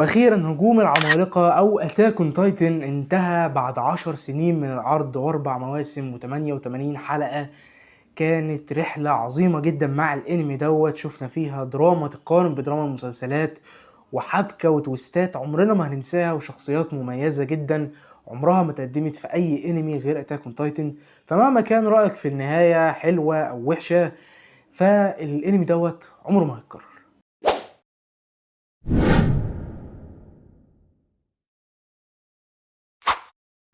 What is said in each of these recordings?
واخيرا هجوم العمالقة او اتاك اون تايتن انتهى بعد 10 سنين من العرض واربع مواسم و88 حلقة. كانت رحلة عظيمة جدا مع الانمي دوت، شفنا فيها دراما تقارن بدراما المسلسلات وحبكة وتويستات عمرنا ما هننساها وشخصيات مميزة جدا عمرها ما تقدمت في اي انمي غير اتاك اون تايتن. فمهما كان رأيك في النهاية حلوة او وحشة، فالانمي دوت عمره ما هيتكرر.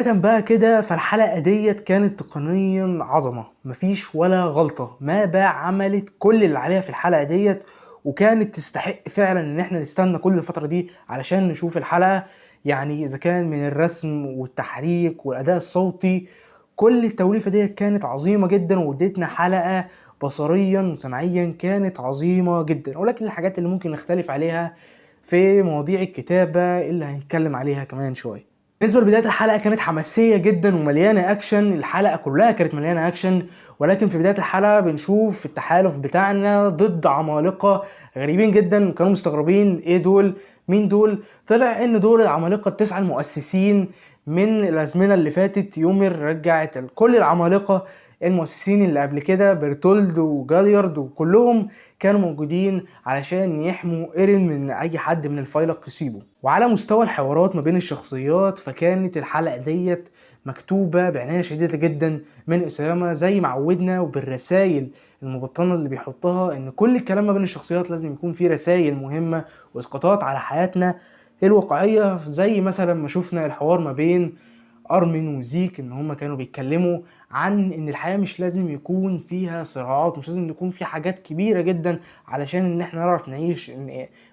بداية بقى كده، فالحلقة ديت كانت تقنيا عظمة، مفيش ولا غلطة. ما بقى عملت كل اللي عليها في الحلقة ديت، وكانت تستحق فعلا ان احنا نستنى كل الفترة دي علشان نشوف الحلقة. يعني اذا كان من الرسم والتحريك والاداء الصوتي، كل التوليفة ديت كانت عظيمة جدا وادتنا حلقة بصريا وسمعيا كانت عظيمة جدا. ولكن الحاجات اللي ممكن نختلف عليها في مواضيع الكتابة اللي هنتكلم عليها كمان شوية. بالنسبه لبدايه الحلقه كانت حماسيه جدا ومليانه اكشن، الحلقه كلها كانت مليانه اكشن. ولكن في بدايه الحلقه بنشوف التحالف بتاعنا ضد عمالقه غريبين جدا، كانوا مستغربين ايه دول، مين دول. طلع ان دول العمالقه التسعه المؤسسين من الازمنه اللي فاتت. يومر رجعت كل العمالقه المؤسسين اللي قبل كده، برتولد وجاليارد وكلهم كانوا موجودين علشان يحموا ايرين من اي حد من الفايلق يصيبه. وعلى مستوى الحوارات ما بين الشخصيات، فكانت الحلقة ديت مكتوبة بعناية شديدة جدا من اسامة زي ما عودنا، وبالرسائل المبطنة اللي بيحطها ان كل الكلام ما بين الشخصيات لازم يكون فيه رسائل مهمة واسقاطات على حياتنا الواقعية. زي مثلا ما شفنا الحوار ما بين ارمين وزيك، ان هما كانوا بيتكلموا عن ان الحياة مش لازم يكون فيها صراعات، مش لازم يكون في حاجات كبيرة جدا علشان ان احنا نعرف نعيش. ان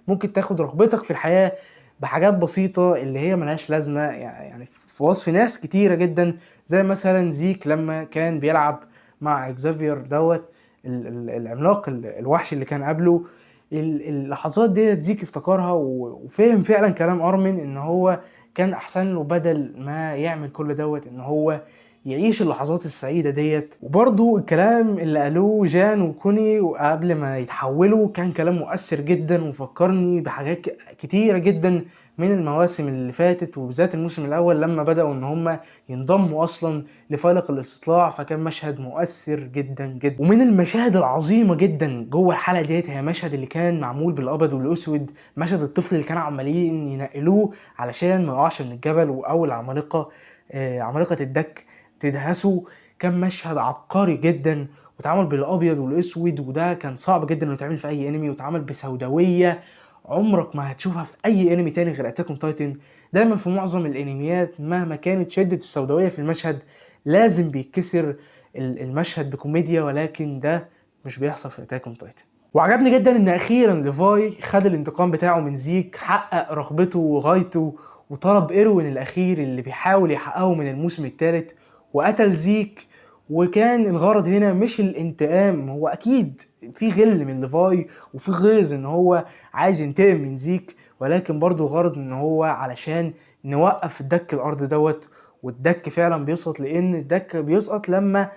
ممكن تاخد رغبتك في الحياة بحاجات بسيطة اللي هي ملهاش لازمة. يعني في وصف ناس كتيرة جدا، زي مثلا زيك لما كان بيلعب مع اكزافير دوت العملاق الوحش اللي كان قبله. اللحظات ديت زيك افتكرها وفهم فعلا كلام ارمن، ان هو كان احسن له بدل ما يعمل كل دوت ان هو يعيش اللحظات السعيدة ديت. وبرضو الكلام اللي قالوه جان وكوني وقبل ما يتحولوا كان كلام مؤثر جدا، وفكرني بحاجات كتيرة جدا من المواسم اللي فاتت، وبالذات الموسم الاول لما بدأوا ان هم ينضموا اصلا لفيلق الاستطلاع. فكان مشهد مؤثر جدا جدا. ومن المشاهد العظيمة جدا جوه الحلقة ديت هي مشهد اللي كان معمول بالابيض والاسود، مشهد الطفل اللي كانوا عمالين ينقلوه علشان ما يقعش من الجبل، واول عمالقة عمالقة الدك تدهسه. كان مشهد عبقري جدا واتعمل بالابيض والاسود، وده كان صعب جدا انه يتعمل في اي انمي، واتعمل بسوداويه عمرك ما هتشوفها في اي انمي تاني غير اتاك اون تايتن. دايما في معظم الانميات مهما كانت شدة السوداويه في المشهد لازم بيتكسر المشهد بكوميديا، ولكن ده مش بيحصل في اتاك اون تايتن. وعجبني جدا ان اخيرا ليفاي خد الانتقام بتاعه من زيك، حقق رغبته وغايته وطلب ايروين الاخير اللي بيحاول يحققه من الموسم الثالث، وقتل زيك. وكان الغرض هنا مش الانتقام، هو اكيد في غل من ليفاي وفي غيظ ان هو عايز ينتقم من زيك، ولكن برضو الغرض ان هو علشان نوقف الدك الارض دوت. والدك فعلا بيسقط، لان الدك بيسقط لما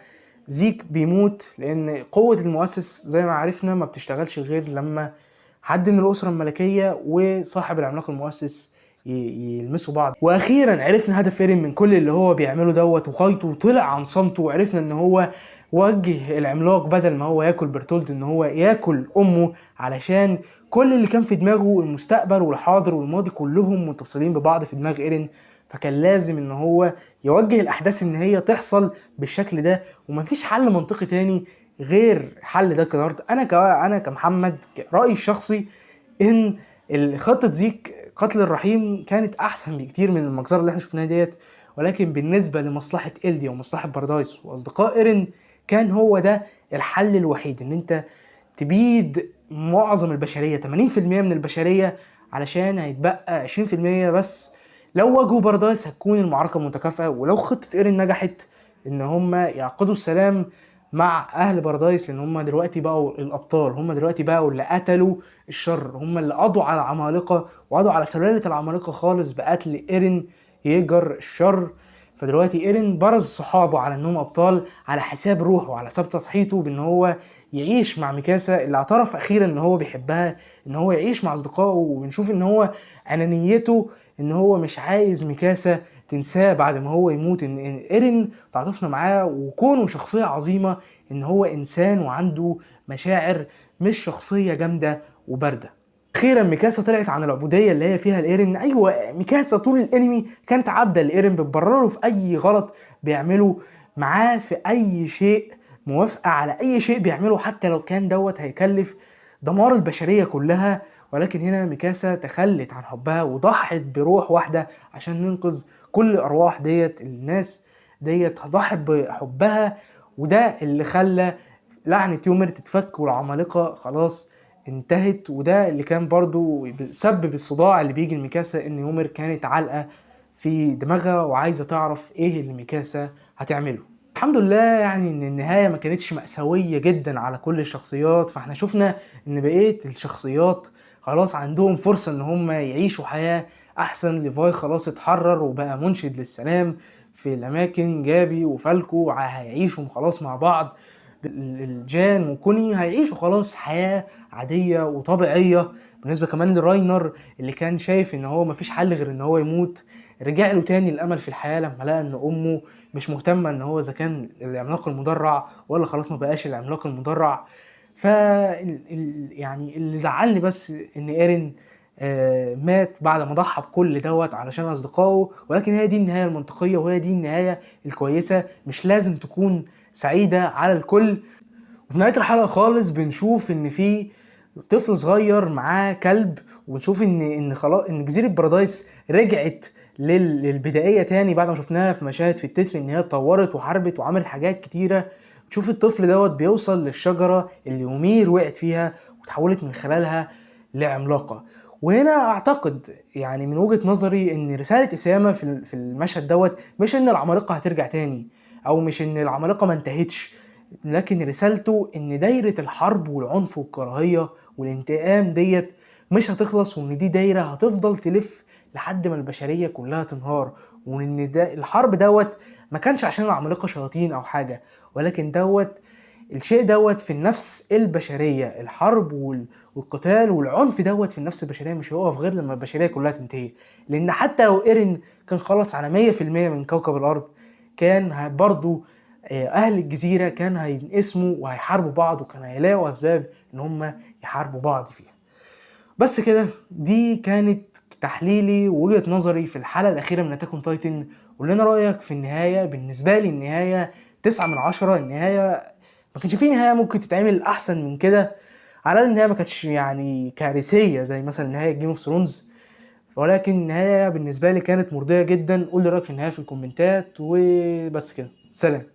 زيك بيموت، لان قوة المؤسس زي ما عرفنا ما بتشتغلش غير لما حد من الاسرة الملكية وصاحب العملاق المؤسس يلمسوا بعض. واخيرا عرفنا هدف ايرين من كل اللي هو بيعمله دوت وخايته، وطلع عن صمته، وعرفنا ان هو وجه العملاق بدل ما هو ياكل برتولد ان هو ياكل امه، علشان كل اللي كان في دماغه المستقبل والحاضر والماضي كلهم متصلين ببعض في دماغ ايرين. فكان لازم ان هو يوجه الاحداث ان هي تحصل بالشكل ده، ومفيش حل منطقي تاني غير حل دارك الارض. انا كمحمد رايي الشخصي ان خطه زيك قتل الرحيم كانت احسن بكتير من المجزره اللي احنا شفناها ديت. ولكن بالنسبه لمصلحه إلديا ومصلحه باردايس واصدقاء ايرين كان هو ده الحل الوحيد، ان انت تبيد معظم البشريه 80% من البشريه علشان هيتبقى 20% بس. لو واجهوا باردايس هتكون المعركه متكافئه، ولو خطه ايرين نجحت ان هم يعقدوا السلام مع اهل باردايس، ان هم دلوقتي بقوا الابطال، هم دلوقتي بقوا اللي قتلوا الشر، هم اللي قضوا على العمالقه وقضوا على سلاله العمالقه خالص بقتل ايرين ييجر الشر. فدلوقتي ايرين برز صحابه على انهم ابطال على حساب روحه وعلى حساب تضحيته بان هو يعيش مع ميكاسا اللي اعترف اخيرا ان هو بيحبها، ان هو يعيش مع اصدقائه. وبنشوف ان هو انانيته ان هو مش عايز ميكاسا تنساه بعد ما هو يموت، إن ايرين تعاطفنا معاه وكونه شخصية عظيمة، ان هو انسان وعنده مشاعر، مش شخصية جامدة وباردة. اخيرا ميكاسا طلعت عن العبوديه اللي هي فيها لايرين. ايوه، ميكاسا طول الانمي كانت عبده لايرين، بتبرره في اي غلط بيعمله معاه، في اي شيء موافقه على اي شيء بيعمله حتى لو كان دوت هيكلف دمار البشريه كلها. ولكن هنا ميكاسا تخلت عن حبها وضحت بروح واحده عشان ننقذ كل الارواح ديت. الناس ديت ضحت بحبها، وده اللي خلى لعنة يومر تتفك والعمالقة خلاص انتهت. وده اللي كان برضو سبب الصداع اللي بيجي لميكاسا، ان يومر كانت علقة في دماغها وعايزة تعرف ايه اللي ميكاسا هتعمله. الحمد لله يعني ان النهاية ما كانتش مأساوية جدا على كل الشخصيات، فاحنا شفنا ان بقية الشخصيات خلاص عندهم فرصة ان هم يعيشوا حياة احسن. ليفاي خلاص اتحرر وبقى منشد للسلام في الاماكن، جابي وفالكو هيعيشوا خلاص مع بعض، الجان وكوني هيعيشوا خلاص حياة عادية وطبيعية. بالنسبة كمان لراينر اللي كان شايف ان هو مفيش حل غير ان هو يموت، رجع له تاني الامل في الحياة لما لقى ان امه مش مهتمة ان هو اذا كان العملاق المدرع ولا خلاص ما بقاش العملاق المدرع. ف يعني اللي زعلني بس ان ايرين مات بعد ما ضحى بكل دوت علشان اصدقائه. ولكن هي دي النهاية المنطقية وهي دي النهاية الكويسة، مش لازم تكون سعيدة على الكل. وفي نهاية الحلقة خالص بنشوف ان في طفل صغير معاه كلب، ونشوف ان خلاص ان جزيرة بارادايس رجعت للبدائية تاني بعد ما شفناها في مشاهد في التتر ان هي اتطورت وحاربت وعملت حاجات كتيرة. تشوف الطفل دوت بيوصل للشجرة اللي يومير وقعت فيها وتحولت من خلالها لعملاقة. وهنا اعتقد يعني من وجهة نظري ان رسالة اسامة في المشهد دوت مش ان العمالقة هترجع تاني، او مش ان العمالقة ما انتهتش، لكن رسالته ان دايرة الحرب والعنف والكراهية والانتقام ديت مش هتخلص، وان دي دايرة هتفضل تلف لحد ما البشرية كلها تنهار. وان ده الحرب دوت ما كانش عشان العمالقة شياطين او حاجة، ولكن دوت الشيء دوت في النفس البشرية. الحرب والقتال والعنف دوت في النفس البشرية مش هيقف غير لما البشرية كلها تنتهي. لان حتى لو ايرين كان خلص على 100% من كوكب الارض، كان برضو اهل الجزيرة كان هينقسموا وهيحاربوا بعض، وكان هيلاقوا اسباب ان هم يحاربوا بعض فيها. بس كده، دي كانت تحليلي ووجهة نظري في الحلقة الأخيرة من أتاك أون تايتن. قول لنا رأيك في النهاية. بالنسبة لي النهاية 9/10. النهاية ما كانش فيه نهاية ممكن تتعمل أحسن من كده. على النهاية ما كانتش يعني كارثية زي مثلا نهاية جيم اوف ثرونز، ولكن النهاية بالنسبة لي كانت مرضية جدا. قول لي رأيك في النهاية في الكومنتات، وبس كده، سلام.